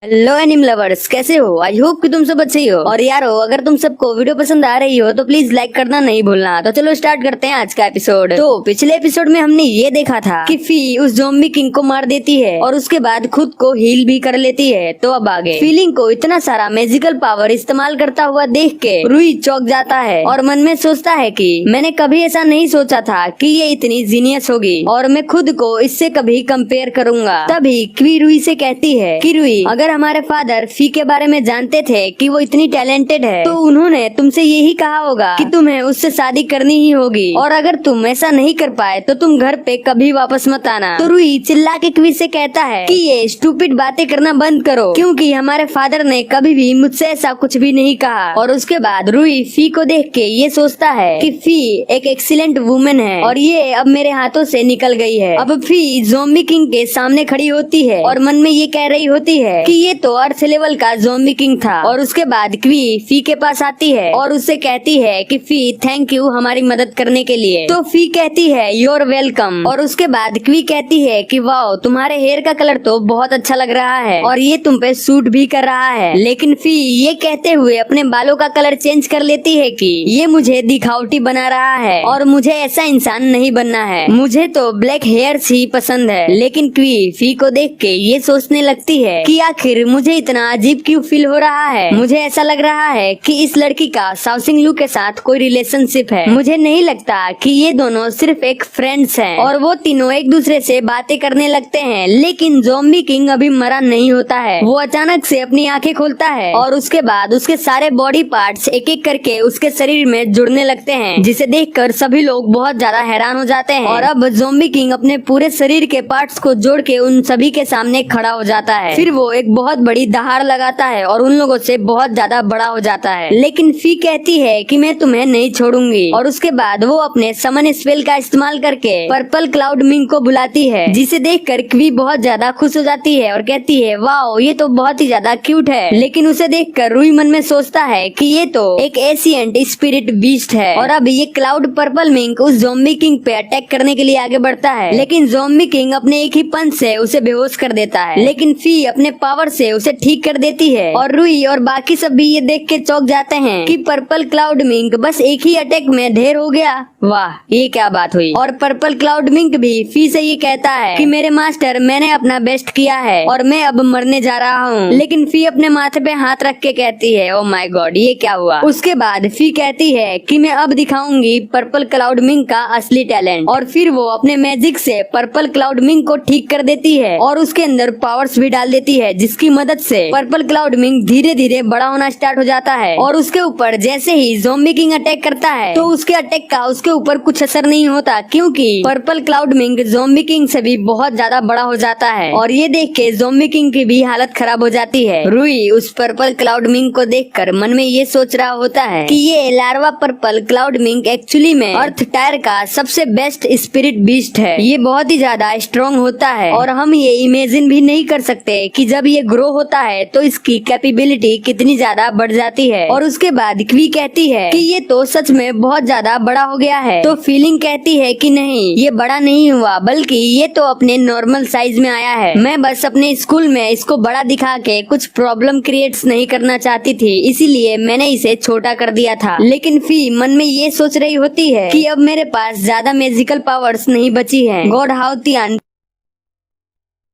Hello एनिम lovers, कैसे हो? I hope कि तुम सब अच्छे ही हो। और यारो, अगर तुम सबको वीडियो पसंद आ रही हो तो प्लीज लाइक करना नहीं भूलना। तो चलो स्टार्ट करते हैं आज का एपिसोड। तो पिछले एपिसोड में हमने ये देखा था कि फी उस ज़ॉम्बी किंग को मार देती है और उसके बाद खुद को हील भी कर लेती है। तो अब आगे फीलिंग को इतना सारा मैजिकल पावर इस्तेमाल करता हुआ देख के रूही चौंक जाता है और मन में सोचता है कि मैंने कभी ऐसा नहीं सोचा था कि ये इतनी जीनियस होगी और मैं खुद को इससे कभी कंपेयर करूंगा। तभी क्वी रूही से कहती है कि रूही, अगर हमारे फादर फी के बारे में जानते थे कि वो इतनी टैलेंटेड है तो उन्होंने तुमसे यही कहा होगा कि तुम्हें उससे शादी करनी ही होगी, और अगर तुम ऐसा नहीं कर पाए तो तुम घर पे कभी वापस मत आना। तो रूही चिल्ला के क्वी से कहता है कि ये स्टूपिड बातें करना बंद करो, क्योंकि हमारे फादर ने कभी भी मुझसे ऐसा कुछ भी नहीं कहा। और उसके बाद रूही फी को देख के ये सोचता है कि फी एक एक्सीलेंट वुमेन है और ये अब मेरे हाथों से निकल गई है। अब फी ज़ॉम्बी किंग के सामने खड़ी होती है और मन में ये कह रही होती है कि ये तो अर्थ लेवल का ज़ॉम्बी किंग था। और उसके बाद क्वी फी के पास आती है और उससे कहती है कि फी, थैंक यू हमारी मदद करने के लिए। तो फी कहती है यूर वेलकम। और उसके बाद क्वी कहती है कि वाओ, तुम्हारे हेयर का कलर तो बहुत अच्छा लग रहा है और ये तुम पे सूट भी कर रहा है। लेकिन फी ये कहते हुए अपने बालों का कलर चेंज कर लेती है कि ये मुझे दिखावटी बना रहा है और मुझे ऐसा इंसान नहीं बनना है, मुझे तो ब्लैक हेयर्स ही पसंद है। लेकिन क्वी फी को देख के ये सोचने लगती है कि आखिर मुझे इतना अजीब क्यों फील हो रहा है। मुझे ऐसा लग रहा है कि इस लड़की का शाओसिंग लू के साथ कोई रिलेशनशिप है। मुझे नहीं लगता कि ये दोनों सिर्फ एक फ्रेंड्स हैं। और वो तीनों एक दूसरे से बातें करने लगते हैं। लेकिन ज़ॉम्बी किंग अभी मरा नहीं होता है। वो अचानक से अपनी आंखें खोलता है और उसके बाद उसके सारे बॉडी पार्ट्स एक एक करके उसके शरीर में जुड़ने लगते हैं, जिसे देखकर सभी लोग बहुत ज्यादा हैरान हो जाते हैं। और अब ज़ॉम्बी किंग अपने पूरे शरीर के पार्ट्स को जोड़ के उन सभी के सामने खड़ा हो जाता है। फिर वो एक बहुत बड़ी दहाड़ लगाता है और उन लोगों से बहुत ज्यादा बड़ा हो जाता है। लेकिन फी कहती है कि मैं तुम्हें नहीं छोड़ूंगी। और उसके बाद वो अपने समन स्पेल का इस्तेमाल करके पर्पल क्लाउड मिंग को बुलाती है, जिसे देखकर क्वी बहुत ज्यादा खुश हो जाती है और कहती है वाओ, ये तो बहुत ही ज्यादा क्यूट है। लेकिन उसे देखकर रूही मन में सोचता है कि ये तो एक एशियंट स्पिरिट बीस्ट है। और अब ये क्लाउड पर्पल मिंग उस ज़ॉम्बी किंग पे अटैक करने के लिए आगे बढ़ता है। लेकिन ज़ॉम्बी किंग अपने एक ही पंच से उसे बेहोश कर देता है। लेकिन फी अपने पावर से उसे ठीक कर देती है और रूही और बाकी सब भी ये देख के चौंक जाते हैं कि पर्पल क्लाउड मिंक बस एक ही अटैक में ढेर हो गया। वाह, ये क्या बात हुई। और पर्पल क्लाउड मिंक भी फी से ये कहता है कि मेरे मास्टर, मैंने अपना बेस्ट किया है और मैं अब मरने जा रहा हूँ। लेकिन फी अपने माथे पे हाथ रख के कहती है ओ माय गॉड, ये क्या हुआ। उसके बाद फी कहती है कि मैं अब दिखाऊंगी पर्पल क्लाउड मिंक का असली टैलेंट। और फिर वो अपने मैजिक से पर्पल क्लाउड मिंक को ठीक कर देती है और उसके अंदर पावर्स भी डाल देती है, जिसकी मदद से पर्पल क्लाउड मिंग धीरे धीरे बड़ा होना स्टार्ट हो जाता है। और उसके ऊपर जैसे ही ज़ॉम्बी किंग अटैक करता है तो उसके अटैक का उसके ऊपर कुछ असर नहीं होता, क्योंकि purple cloud Ming zombie king से भी बहुत ज्यादा बड़ा हो जाता है। और ये देख के ज़ॉम्बी किंग की भी हालत खराब हो जाती है। रूही उस पर्पल क्लाउड मिंग को देखकर मन में ये सोच रहा होता है कि ये larva purple cloud Ming actually में अर्थ टायर का सबसे बेस्ट स्पिरिट बीस्ट है। ये बहुत ही ज्यादा स्ट्रॉन्ग होता है और हम ये इमेजिन भी नहीं कर सकते कि जब ये ग्रो होता है तो इसकी कैपेबिलिटी कितनी ज्यादा बढ़ जाती है। और उसके बाद क्वी कहती है कि ये तो सच में बहुत ज्यादा बड़ा हो गया है। तो फीलिंग कहती है कि नहीं, ये बड़ा नहीं हुआ, बल्कि ये तो अपने नॉर्मल साइज में आया है। मैं बस अपने स्कूल में इसको बड़ा दिखा के कुछ प्रॉब्लम क्रिएट्स नहीं करना चाहती थी, इसीलिए मैंने इसे छोटा कर दिया था। लेकिन फी मन में ये सोच रही होती है कि अब मेरे पास ज्यादा मैजिकल पावर्स नहीं बची है। गॉड हाउतियान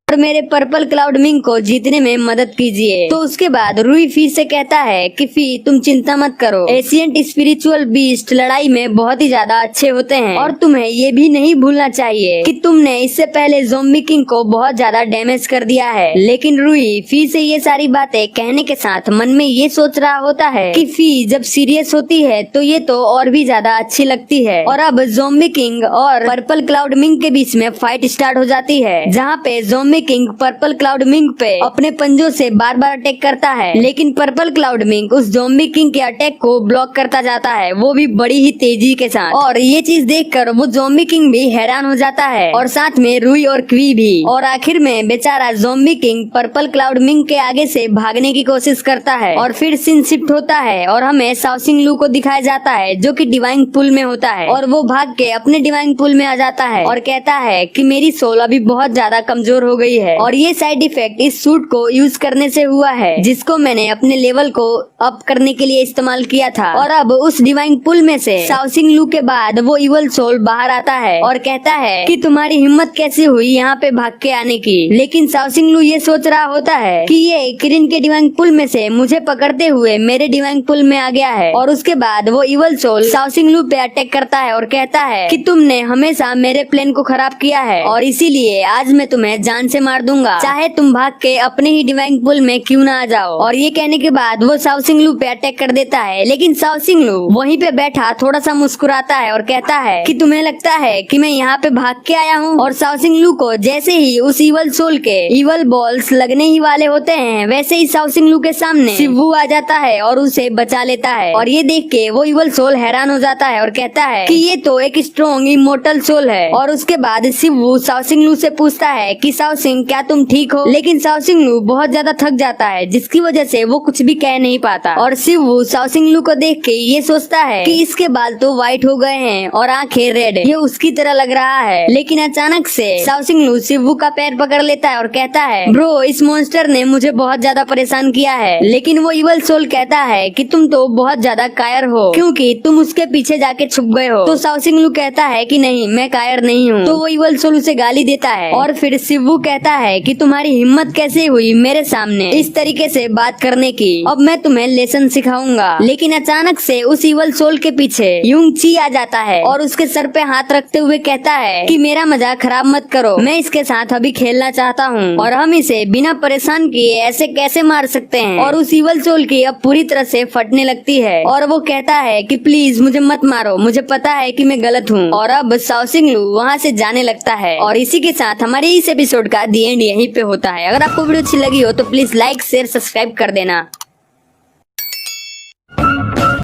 और मेरे पर्पल क्लाउड मिंग को जीतने में मदद कीजिए। तो उसके बाद रूही फी से कहता है कि फी, तुम चिंता मत करो, एशियंट स्पिरिचुअल बीस्ट लड़ाई में बहुत ही ज्यादा अच्छे होते हैं और तुम्हें ये भी नहीं भूलना चाहिए कि तुमने इससे पहले ज़ॉम्बी किंग को बहुत ज्यादा डैमेज कर दिया है। लेकिन रूही फी से ये सारी बातें कहने के साथ मन में ये सोच रहा होता है कि फी जब सीरियस होती है तो ये तो और भी ज्यादा अच्छी लगती है। और अब ज़ॉम्बी किंग और पर्पल क्लाउड मिंग के बीच में फाइट स्टार्ट हो जाती है, जहाँ पे zombie king purple cloud Ming पे अपने पंजों से बार बार अटैक करता है। लेकिन पर्पल क्लाउड मिंग उस ज़ॉम्बी किंग के अटैक को ब्लॉक करता जाता है, वो भी बड़ी ही तेजी के साथ। और ये चीज देखकर वो ज़ॉम्बी किंग भी हैरान हो जाता है और साथ में रूही और क्वी भी। और आखिर में बेचारा zombie king purple cloud Ming के आगे से भागने की कोशिश करता है। और फिर सीन शिफ्ट होता है और हमें शाओसिंग लू को दिखाया जाता है, जो कि डिवाइन पूल में होता है। और वो भाग के अपने डिवाइन पूल में आ जाता है और कहता है कि मेरी सोल अभी बहुत ज्यादा कमजोर हो गई गई है और ये साइड इफेक्ट इस सूट को यूज करने से हुआ है, जिसको मैंने अपने लेवल को अप करने के लिए इस्तेमाल किया था। और अब उस डिवाइन पुल में से शाओसिंग लू के बाद वो इवल सोल बाहर आता है और कहता है कि तुम्हारी हिम्मत कैसे हुई यहाँ पे भाग के आने की। लेकिन शाओसिंग लू ये सोच रहा होता है कि ये किरिन के डिवाइन पुल में से मुझे पकड़ते हुए मेरे डिवाइन पुल में आ गया है। और उसके बाद वो इवल सोल शाओसिंग लू पे अटैक करता है और कहता है कि तुमने हमेशा मेरे प्लेन को खराब किया है और इसीलिए आज मैं तुम्हें जान से मार दूंगा, चाहे तुम भाग के अपने ही डिवाइन पुल में क्यों ना आ जाओ। और ये कहने के बाद वो शाओसिंग लू पे अटैक कर देता है। लेकिन शाओसिंग लू वहीं पे बैठा थोड़ा सा मुस्कुराता है और कहता है कि तुम्हें लगता है कि मैं यहाँ पे भाग के आया हूँ। और शाओसिंग लू को जैसे ही उस इवल सोल के इवल बॉल्स लगने ही वाले होते हैं, वैसे ही शाओसिंग लू के सामने शिवू आ जाता है और उसे बचा लेता है। और ये देख के वो इवल सोल हैरान हो जाता है और कहता है कि ये तो एक स्ट्रॉन्ग इमोर्टल सोल है। और उसके बाद शिवू शाओसिंग लू से पूछता है कि शाओसिंग क्या तुम ठीक हो। लेकिन शाओसिंग लू बहुत ज्यादा थक जाता है, जिसकी वजह से वो कुछ भी कह नहीं पाता। और शिवू शाओसिंग लू को देख के ये सोचता है कि इसके बाल तो व्हाइट हो गए हैं और आंखें रेड, ये उसकी तरह लग रहा है। लेकिन अचानक से शाओसिंग लू शिवू का पैर पकड़ लेता है और कहता है ब्रो, इस मॉन्स्टर ने मुझे बहुत ज्यादा परेशान किया है। लेकिन वो इवल सोल कहता है कि तुम तो बहुत ज्यादा कायर हो क्योंकि तुम उसके पीछे जाके छुप गए हो। तो शाओसिंग लू कहता है कि नहीं, मैं कायर नहीं हूँ। तो वो इवल सोल उसे गाली देता है और फिर शिवू कहता है कि तुम्हारी हिम्मत कैसे हुई मेरे सामने इस तरीके से बात करने की, अब मैं तुम्हें लेसन सिखाऊंगा। लेकिन अचानक से उस इवल सोल के पीछे यूंग ची आ जाता है और उसके सर पे हाथ रखते हुए कहता है कि मेरा मजाक खराब मत करो, मैं इसके साथ अभी खेलना चाहता हूँ और हम इसे बिना परेशान किए ऐसे कैसे मार सकते हैं। और उस इवल सोल की अब पूरी तरह से फटने लगती है और वो कहता है कि प्लीज मुझे मत मारो, मुझे पता है कि मैं गलत हूँ। और अब शाओसिंग लू वहाँ से जाने लगता है। और इसी के साथ हमारे इस एपिसोड का दी एंड यहीं पे होता है। अगर आपको वीडियो अच्छी लगी हो तो प्लीज लाइक शेयर सब्सक्राइब कर देना।